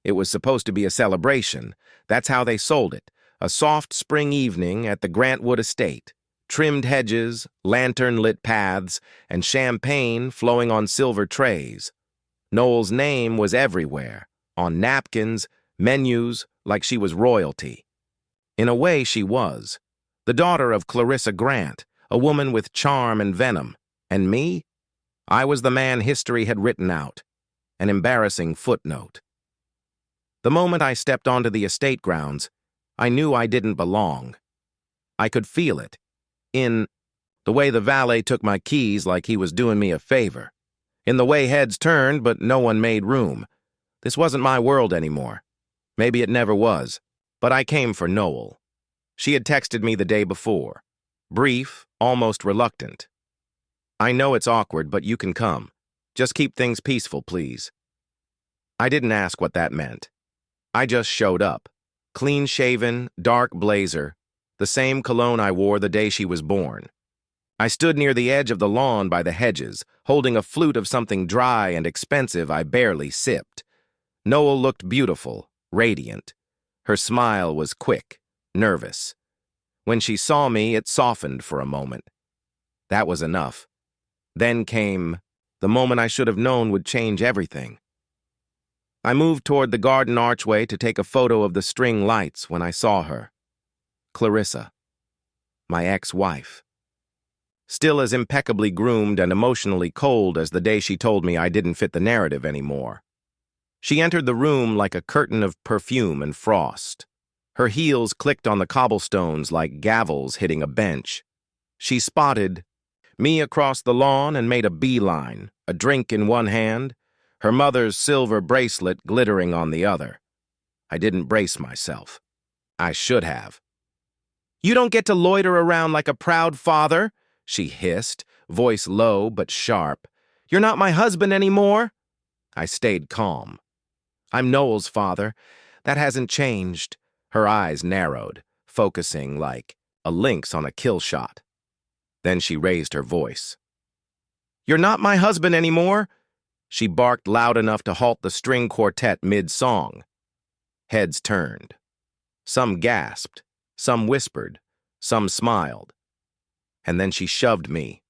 It was supposed to be a celebration. That's how they sold it. A soft spring evening at the Grantwood estate. Trimmed hedges, lantern-lit paths, and champagne flowing on silver trays. Noel's name was everywhere, on napkins, menus, like she was royalty. In a way, she was. The daughter of Clarissa Grant, a woman with charm and venom. And me? I was the man history had written out. An embarrassing footnote. The moment I stepped onto the estate grounds, I knew I didn't belong. I could feel it. In the way the valet took my keys like he was doing me a favor. In the way heads turned, but no one made room. This wasn't my world anymore. Maybe it never was. But I came for Noel. She had texted me the day before. Brief, almost reluctant. I know it's awkward, but you can come. Just keep things peaceful, please. I didn't ask what that meant. I just showed up. Clean-shaven, dark blazer, the same cologne I wore the day she was born. I stood near the edge of the lawn by the hedges, holding a flute of something dry and expensive I barely sipped. Noel looked beautiful, radiant. Her smile was quick, nervous. When she saw me, it softened for a moment. That was enough. Then came the moment I should have known would change everything. I moved toward the garden archway to take a photo of the string lights when I saw her. Clarissa, my ex-wife. Still as impeccably groomed and emotionally cold as the day she told me I didn't fit the narrative anymore. She entered the room like a curtain of perfume and frost. Her heels clicked on the cobblestones like gavels hitting a bench. She spotted me across the lawn and made a beeline, a drink in one hand, her mother's silver bracelet glittering on the other. I didn't brace myself. I should have. "You don't get to loiter around like a proud father," she hissed, voice low but sharp. "You're not my husband anymore." I stayed calm. "I'm Noel's father. That hasn't changed." Her eyes narrowed, focusing like a lynx on a kill shot. Then she raised her voice. "You're not my husband anymore." She barked loud enough to halt the string quartet mid-song. Heads turned. Some gasped, some whispered, some smiled. And then she shoved me.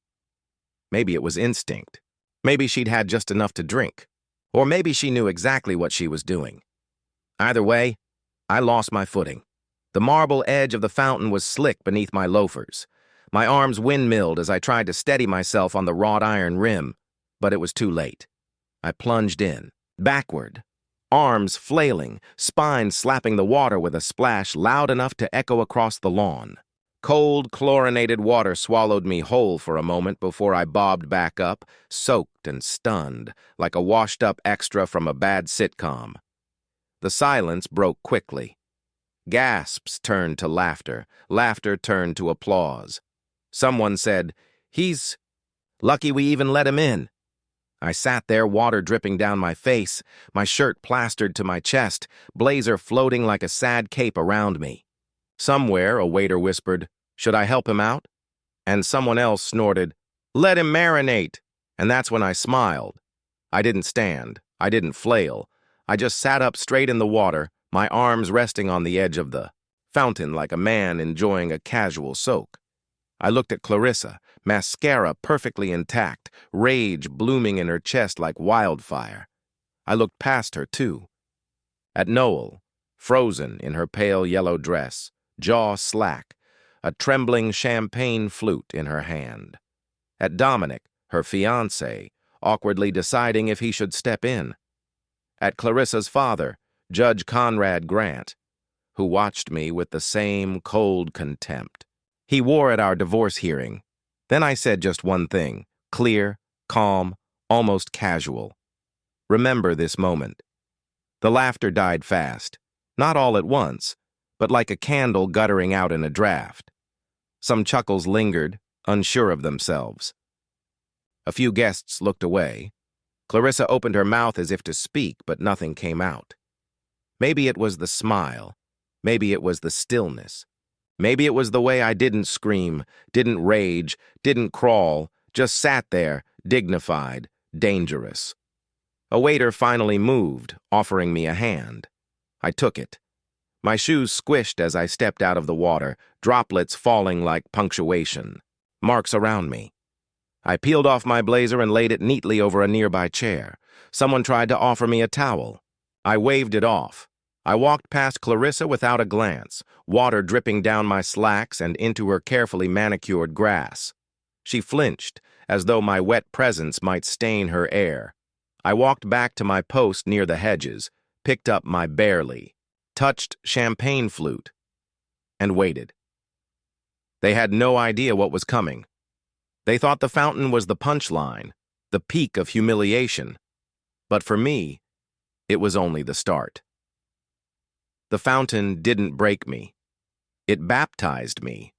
Maybe it was instinct. Maybe she'd had just enough to drink. Or maybe she knew exactly what she was doing. Either way, I lost my footing. The marble edge of the fountain was slick beneath my loafers. My arms windmilled as I tried to steady myself on the wrought iron rim, but it was too late. I plunged in, backward, arms flailing, spine slapping the water with a splash loud enough to echo across the lawn. Cold, chlorinated water swallowed me whole for a moment before I bobbed back up, soaked and stunned, like a washed-up extra from a bad sitcom. The silence broke quickly. Gasps turned to laughter. Laughter turned to applause. Someone said, "He's lucky we even let him in." I sat there, water dripping down my face, my shirt plastered to my chest, blazer floating like a sad cape around me. Somewhere, a waiter whispered, "Should I help him out?" And someone else snorted, "Let him marinate." And that's when I smiled. I didn't stand. I didn't flail. I just sat up straight in the water, my arms resting on the edge of the fountain like a man enjoying a casual soak. I looked at Clarissa, mascara perfectly intact, rage blooming in her chest like wildfire. I looked past her, too. At Noel, frozen in her pale yellow dress, jaw slack, a trembling champagne flute in her hand. At Dominic, her fiancé, awkwardly deciding if he should step in. At Clarissa's father, Judge Conrad Grant, who watched me with the same cold contempt. He wore at our divorce hearing. Then I said just one thing, clear, calm, almost casual. "Remember this moment." The laughter died fast, not all at once, but like a candle guttering out in a draft. Some chuckles lingered, unsure of themselves. A few guests looked away. Clarissa opened her mouth as if to speak, but nothing came out. Maybe it was the smile. Maybe it was the stillness. Maybe it was the way I didn't scream, didn't rage, didn't crawl, just sat there, dignified, dangerous. A waiter finally moved, offering me a hand. I took it. My shoes squished as I stepped out of the water, droplets falling like punctuation. Marks around me. I peeled off my blazer and laid it neatly over a nearby chair. Someone tried to offer me a towel. I waved it off. I walked past Clarissa without a glance, water dripping down my slacks and into her carefully manicured grass. She flinched, as though my wet presence might stain her air. I walked back to my post near the hedges, picked up my barely, touched champagne flute, and waited. They had no idea what was coming. They thought the fountain was the punchline, the peak of humiliation. But for me, it was only the start. The fountain didn't break me. It baptized me.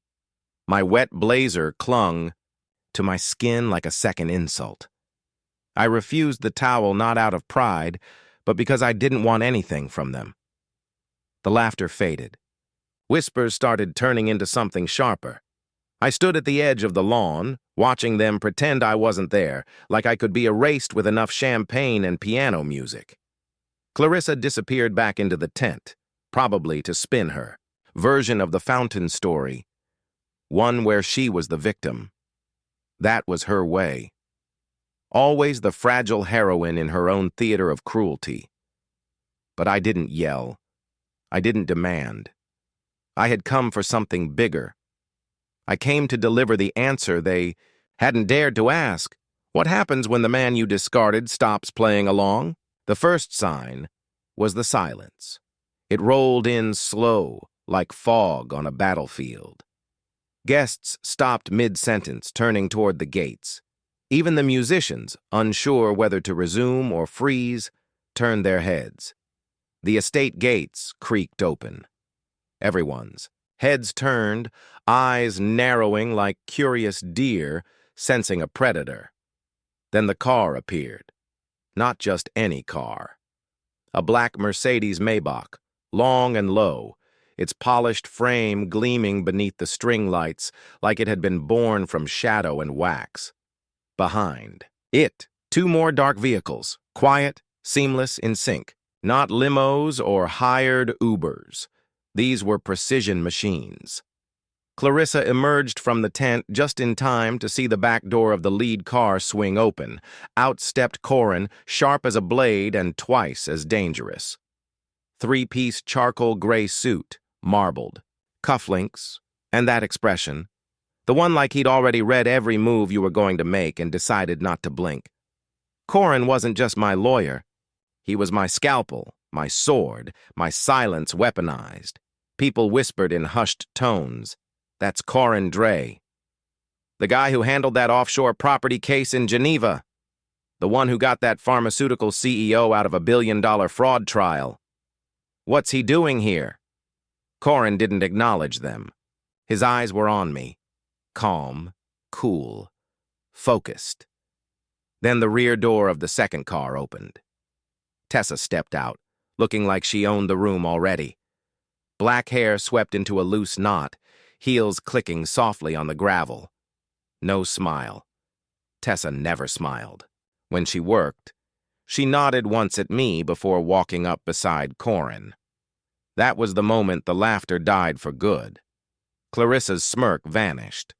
My wet blazer clung to my skin like a second insult. I refused the towel not out of pride, but because I didn't want anything from them. The laughter faded. Whispers started turning into something sharper. I stood at the edge of the lawn, watching them pretend I wasn't there, like I could be erased with enough champagne and piano music. Clarissa disappeared back into the tent, probably to spin her version of the fountain story, one where she was the victim. That was her way. Always the fragile heroine in her own theater of cruelty. But I didn't yell. I didn't demand. I had come for something bigger. I came to deliver the answer they hadn't dared to ask. What happens when the man you discarded stops playing along? The first sign was the silence. It rolled in slow, like fog on a battlefield. Guests stopped mid-sentence, turning toward the gates. Even the musicians, unsure whether to resume or freeze, turned their heads. The estate gates creaked open. Everyone's. Heads turned, eyes narrowing like curious deer sensing a predator. Then the car appeared. Not just any car. A black Mercedes Maybach, long and low, its polished frame gleaming beneath the string lights like it had been born from shadow and wax. Behind it, two more dark vehicles, quiet, seamless, in sync. Not limos or hired Ubers. These were precision machines. Clarissa emerged from the tent just in time to see the back door of the lead car swing open. Out stepped Corin, sharp as a blade and twice as dangerous. Three-piece charcoal gray suit, marbled, cufflinks, and that expression. The one like he'd already read every move you were going to make and decided not to blink. Corin wasn't just my lawyer. He was my scalpel, my sword, my silence weaponized. People whispered in hushed tones. That's Corin Dre. The guy who handled that offshore property case in Geneva. The one who got that pharmaceutical CEO out of a billion-dollar fraud trial. What's he doing here? Corin didn't acknowledge them. His eyes were on me. Calm, cool, focused. Then the rear door of the second car opened. Tessa stepped out, looking like she owned the room already. Black hair swept into a loose knot, heels clicking softly on the gravel. No smile. Tessa never smiled. When she worked, she nodded once at me before walking up beside Corin. That was the moment the laughter died for good. Clarissa's smirk vanished.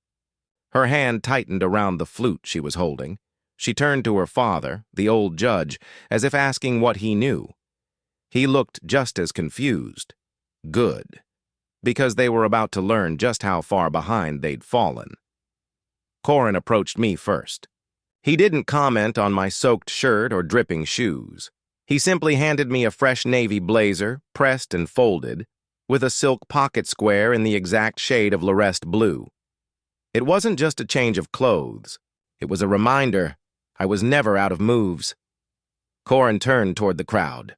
Her hand tightened around the flute she was holding. She turned to her father, the old judge, as if asking what he knew. He looked just as confused. Good. Because they were about to learn just how far behind they'd fallen. Corin approached me first. He didn't comment on my soaked shirt or dripping shoes. He simply handed me a fresh navy blazer, pressed and folded, with a silk pocket square in the exact shade of Lorest blue. It wasn't just a change of clothes. It was a reminder I was never out of moves. Corin turned toward the crowd.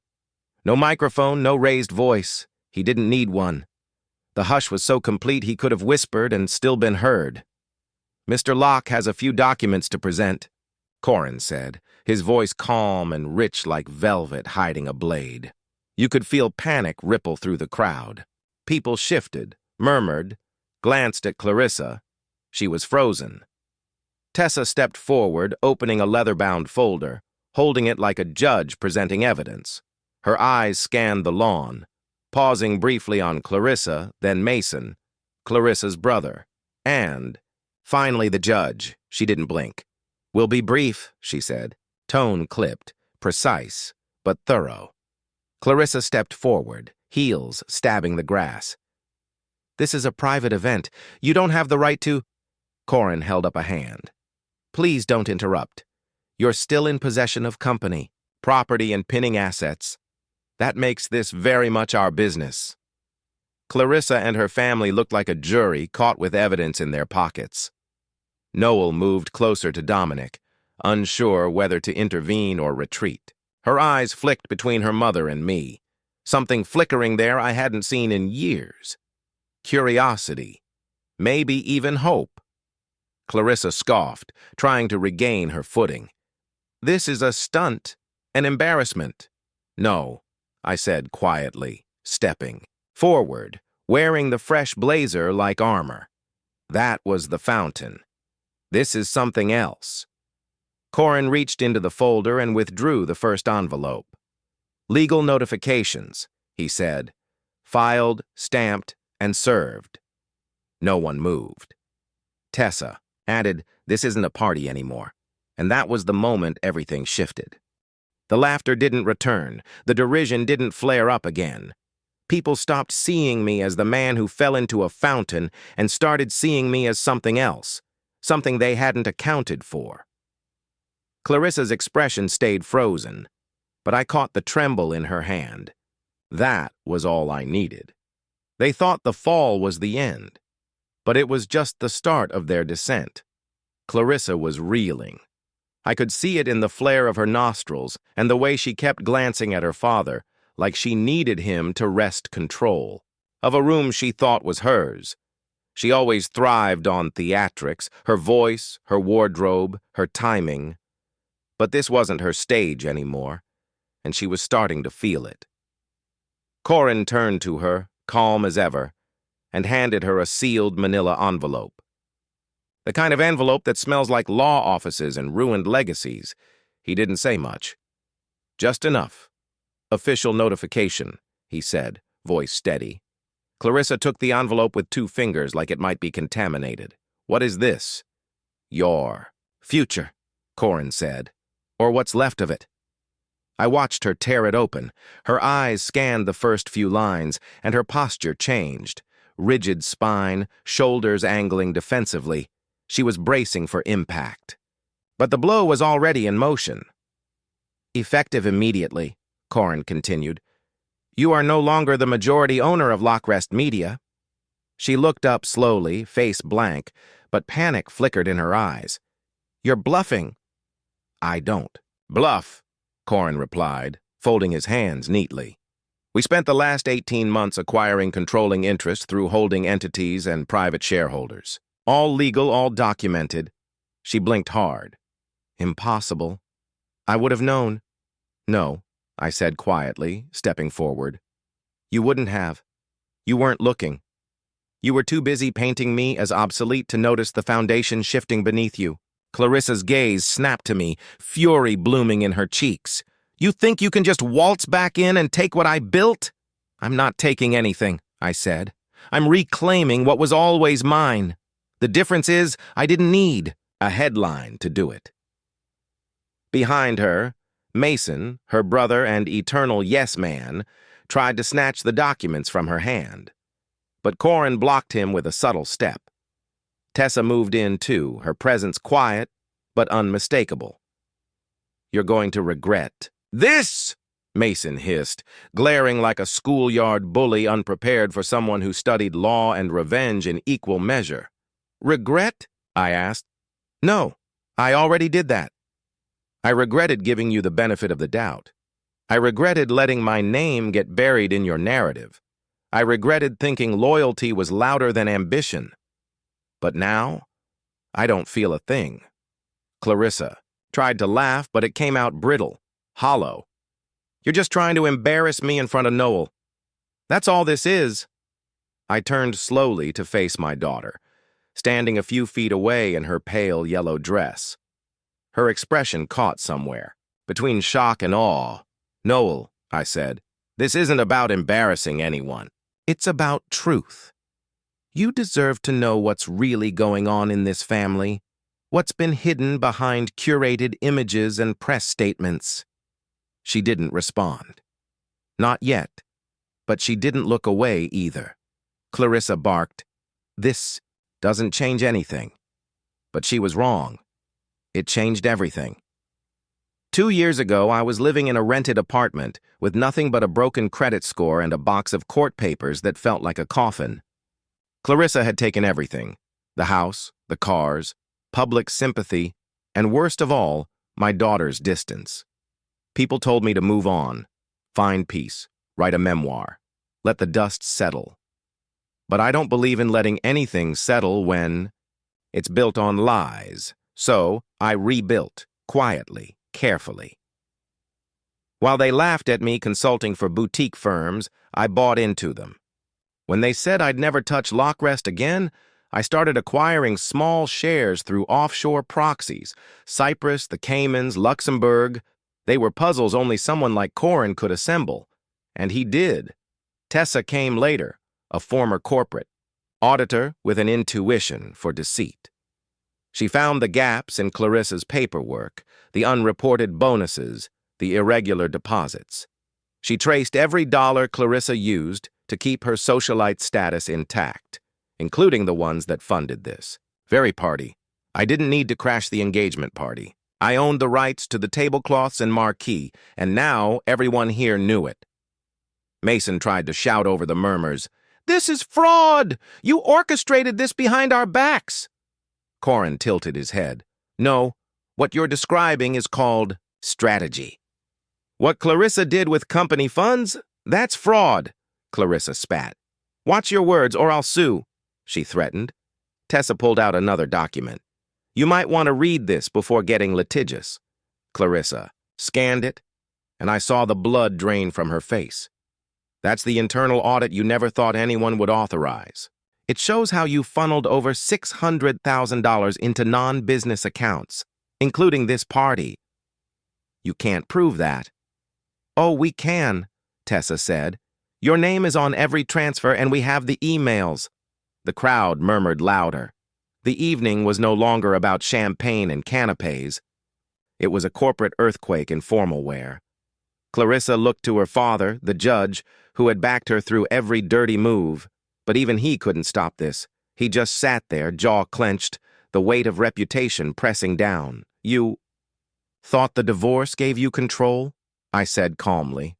No microphone, no raised voice. He didn't need one. The hush was so complete he could have whispered and still been heard. Mr. Locke has a few documents to present, Corin said, his voice calm and rich like velvet hiding a blade. You could feel panic ripple through the crowd. People shifted, murmured, glanced at Clarissa. She was frozen. Tessa stepped forward, opening a leather-bound folder. holding it like a judge presenting evidence. Her eyes scanned the lawn, pausing briefly on Clarissa, then Mason, Clarissa's brother, and, finally, the judge. She didn't blink. "We'll be brief," she said, tone clipped, precise, but thorough. Clarissa stepped forward, heels stabbing the grass. "This is a private event. You don't have the right to—" Corin held up a hand. "Please don't interrupt. You're still in possession of company, property, and pinning assets. That makes this very much our business." Clarissa and her family looked like a jury caught with evidence in their pockets. Noel moved closer to Dominic, unsure whether to intervene or retreat. Her eyes flicked between her mother and me, something flickering there I hadn't seen in years. Curiosity, maybe even hope. Clarissa scoffed, trying to regain her footing. "This is a stunt, an embarrassment." "No," I said quietly, stepping forward, wearing the fresh blazer like armor. "That was the fountain. This is something else." Corin reached into the folder and withdrew the first envelope. "Legal notifications," he said. "Filed, stamped, and served." No one moved. Tessa added, "This isn't a party anymore." And that was the moment everything shifted. The laughter didn't return. The derision didn't flare up again. People stopped seeing me as the man who fell into a fountain and started seeing me as something else, something they hadn't accounted for. Clarissa's expression stayed frozen, but I caught the tremble in her hand. That was all I needed. They thought the fall was the end, but it was just the start of their descent. Clarissa was reeling. I could see it in the flare of her nostrils and the way she kept glancing at her father, like she needed him to wrest control of a room she thought was hers. She always thrived on theatrics, her voice, her wardrobe, her timing. But this wasn't her stage anymore, and she was starting to feel it. Corin turned to her, calm as ever, and handed her a sealed manila envelope. The kind of envelope that smells like law offices and ruined legacies. He didn't say much. "Just enough. Official notification," he said, voice steady. Clarissa took the envelope with 2 fingers like it might be contaminated. "What is this?" "Your future," Corin said. "Or what's left of it." I watched her tear it open. Her eyes scanned the first few lines, and her posture changed. Rigid spine, shoulders angling defensively. She was bracing for impact. But the blow was already in motion. "Effective immediately," Corin continued. "You are no longer the majority owner of Lockrest Media." She looked up slowly, face blank, but panic flickered in her eyes. "You're bluffing." "I don't bluff," Corin replied, folding his hands neatly. "We spent the last 18 months acquiring controlling interest through holding entities and private shareholders. All legal, all documented." She blinked hard. "Impossible. I would have known." "No," I said quietly, stepping forward. "You wouldn't have. You weren't looking. You were too busy painting me as obsolete to notice the foundation shifting beneath you." Clarissa's gaze snapped to me, fury blooming in her cheeks. "You think you can just waltz back in and take what I built?" "I'm not taking anything," I said. "I'm reclaiming what was always mine. The difference is I didn't need a headline to do it." Behind her, Mason, her brother and eternal yes man, tried to snatch the documents from her hand. But Corin blocked him with a subtle step. Tessa moved in too, her presence quiet but unmistakable. "You're going to regret this," Mason hissed, glaring like a schoolyard bully unprepared for someone who studied law and revenge in equal measure. "Regret?" I asked. "No, I already did that. I regretted giving you the benefit of the doubt. I regretted letting my name get buried in your narrative. I regretted thinking loyalty was louder than ambition. But now, I don't feel a thing." Clarissa tried to laugh, but it came out brittle, hollow. "You're just trying to embarrass me in front of Noel. That's all this is." I turned slowly to face my daughter, standing a few feet away in her pale yellow dress. Her expression caught somewhere. between shock and awe. "Noel," I said, "this isn't about embarrassing anyone. It's about truth. You deserve to know what's really going on in this family, what's been hidden behind curated images and press statements." She didn't respond. Not yet, but she didn't look away either. Clarissa barked, "This doesn't change anything." But she was wrong. It changed everything. 2 years ago, I was living in a rented apartment with nothing but a broken credit score and a box of court papers that felt like a coffin. Clarissa had taken everything: the house, the cars, public sympathy, and worst of all, my daughter's distance. People told me to move on, find peace, write a memoir, let the dust settle. But I don't believe in letting anything settle when it's built on lies. So I rebuilt, quietly, carefully. While they laughed at me consulting for boutique firms, I bought into them. When they said I'd never touch Lockrest again, I started acquiring small shares through offshore proxies: Cyprus, the Caymans, Luxembourg. They were puzzles only someone like Corin could assemble. And he did. Tessa came later, a former corporate auditor with an intuition for deceit. She found the gaps in Clarissa's paperwork, the unreported bonuses, the irregular deposits. She traced every dollar Clarissa used to keep her socialite status intact, including the ones that funded this very party. I didn't need to crash the engagement party. I owned the rights to the tablecloths and marquee, and now everyone here knew it. Mason tried to shout over the murmurs, "This is fraud! You orchestrated this behind our backs!" Corin tilted his head. "No, what you're describing is called strategy. What Clarissa did with company funds, that's fraud," Clarissa spat. "Watch your words or I'll sue," she threatened. Tessa pulled out another document. "You might want to read this before getting litigious." Clarissa scanned it, and I saw the blood drain from her face. "That's the internal audit you never thought anyone would authorize. It shows how you funneled over $600,000 into non-business accounts, including this party." "You can't prove that." "Oh, we can," Tessa said. "Your name is on every transfer and we have the emails." The crowd murmured louder. The evening was no longer about champagne and canapes. It was a corporate earthquake in formal wear. Clarissa looked to her father, the judge, who had backed her through every dirty move. But even he couldn't stop this. He just sat there, jaw clenched, the weight of reputation pressing down. "You thought the divorce gave you control?" I said calmly.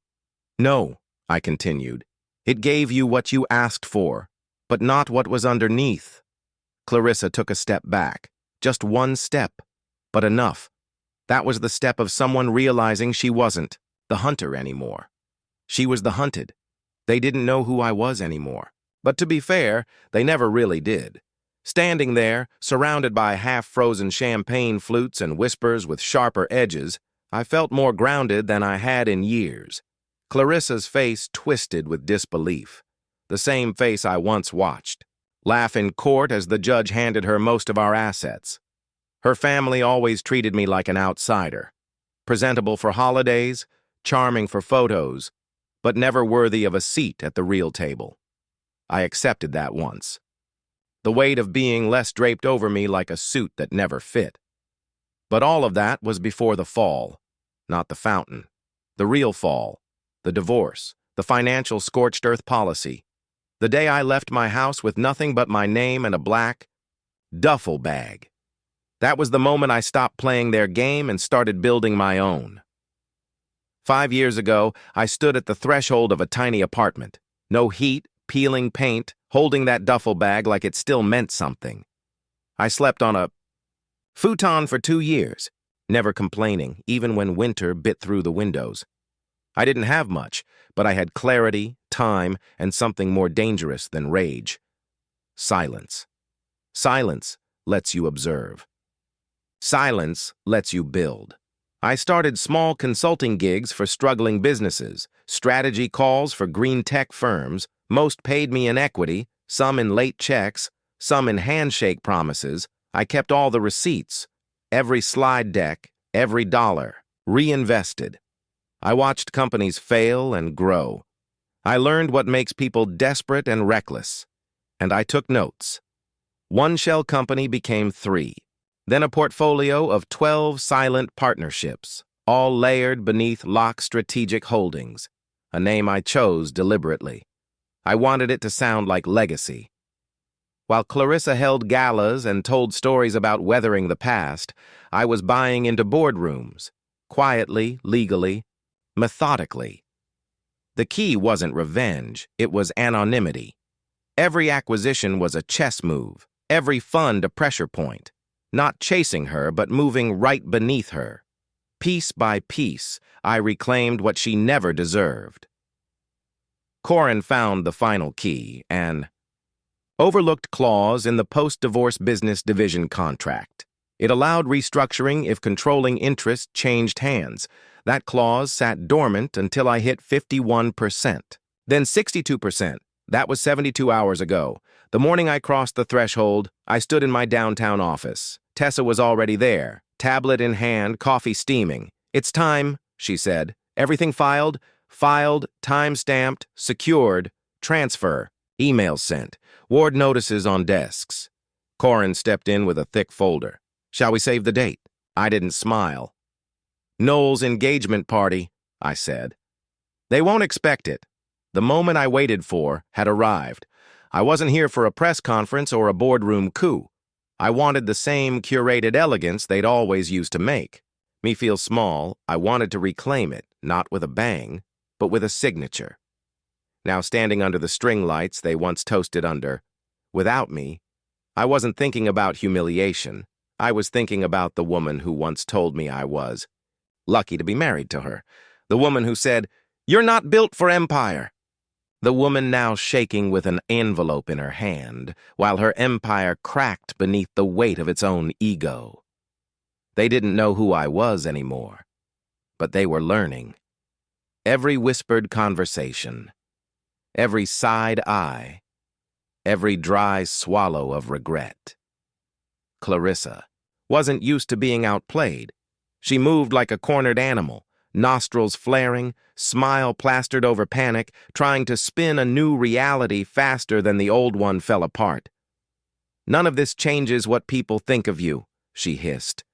"No," I continued. "It gave you what you asked for, but not what was underneath." Clarissa took a step back. Just one step, but enough. That was the step of someone realizing she wasn't the hunter anymore. She was the hunted. They didn't know who I was anymore. But to be fair, they never really did. Standing there, surrounded by half-frozen champagne flutes and whispers with sharper edges, I felt more grounded than I had in years. Clarissa's face twisted with disbelief, the same face I once watched, laugh in court as the judge handed her most of our assets. Her family always treated me like an outsider, presentable for holidays, charming for photos, but never worthy of a seat at the real table. I accepted that once. The weight of being less draped over me like a suit that never fit. But all of that was before the fall, not the fountain. The real fall, the divorce, the financial scorched earth policy. The day I left my house with nothing but my name and a black duffel bag. That was the moment I stopped playing their game and started building my own. 5 years ago, I stood at the threshold of a tiny apartment. No heat, peeling paint, holding that duffel bag like it still meant something. I slept on a futon for 2 years, never complaining, even when winter bit through the windows. I didn't have much, but I had clarity, time, and something more dangerous than rage. Silence. Silence lets you observe. Silence lets you build. I started small consulting gigs for struggling businesses, strategy calls for green tech firms. Most paid me in equity, some in late checks, some in handshake promises. I kept all the receipts, every slide deck, every dollar. Reinvested. I watched companies fail and grow. I learned what makes people desperate and reckless. And I took notes. One shell company became 3. Then a portfolio of 12 silent partnerships, all layered beneath Locke Strategic Holdings, a name I chose deliberately. I wanted it to sound like legacy. While Clarissa held galas and told stories about weathering the past, I was buying into boardrooms, quietly, legally, methodically. The key wasn't revenge, it was anonymity. Every acquisition was a chess move, every fund a pressure point, not chasing her but moving right beneath her. Piece by piece, I reclaimed what she never deserved. Corin found the final key, an overlooked clause in the post-divorce business division contract. It allowed restructuring if controlling interest changed hands. That clause sat dormant until I hit 51%. Then 62%. That was 72 hours ago. The morning I crossed the threshold, I stood in my downtown office. Tessa was already there, tablet in hand, coffee steaming. "It's time," she said. "Everything filed? Filed, time-stamped, secured, transfer, email sent, ward notices on desks." Corin stepped in with a thick folder. "Shall we save the date?" I didn't smile. "Noel's engagement party," I said. "They won't expect it." The moment I waited for had arrived. I wasn't here for a press conference or a boardroom coup. I wanted the same curated elegance they'd always used to make. Me feel small, I wanted to reclaim it, not with a bang, but with a signature. Now standing under the string lights they once toasted under, without me, I wasn't thinking about humiliation. I was thinking about the woman who once told me I was lucky to be married to her. The woman who said, "You're not built for empire." The woman now shaking with an envelope in her hand, while her empire cracked beneath the weight of its own ego. They didn't know who I was anymore, but they were learning. Every whispered conversation, every side eye, every dry swallow of regret. Clarissa wasn't used to being outplayed. She moved like a cornered animal, nostrils flaring, smile plastered over panic, trying to spin a new reality faster than the old one fell apart. "None of this changes what people think of you," she hissed.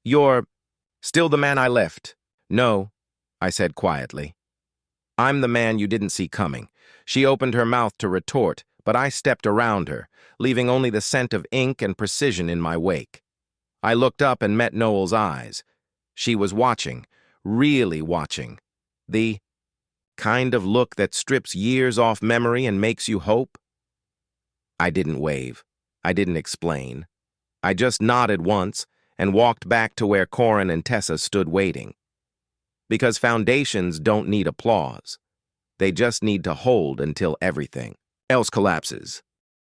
"You're still the man I left." "No," I said quietly. "I'm the man you didn't see coming." She opened her mouth to retort, but I stepped around her, leaving only the scent of ink and precision in my wake. I looked up and met Noel's eyes. She was watching, really watching. The kind of look that strips years off memory and makes you hope. I didn't wave. I didn't explain. I just nodded once and walked back to where Corin and Tessa stood waiting. Because foundations don't need applause. They just need to hold until everything else collapses.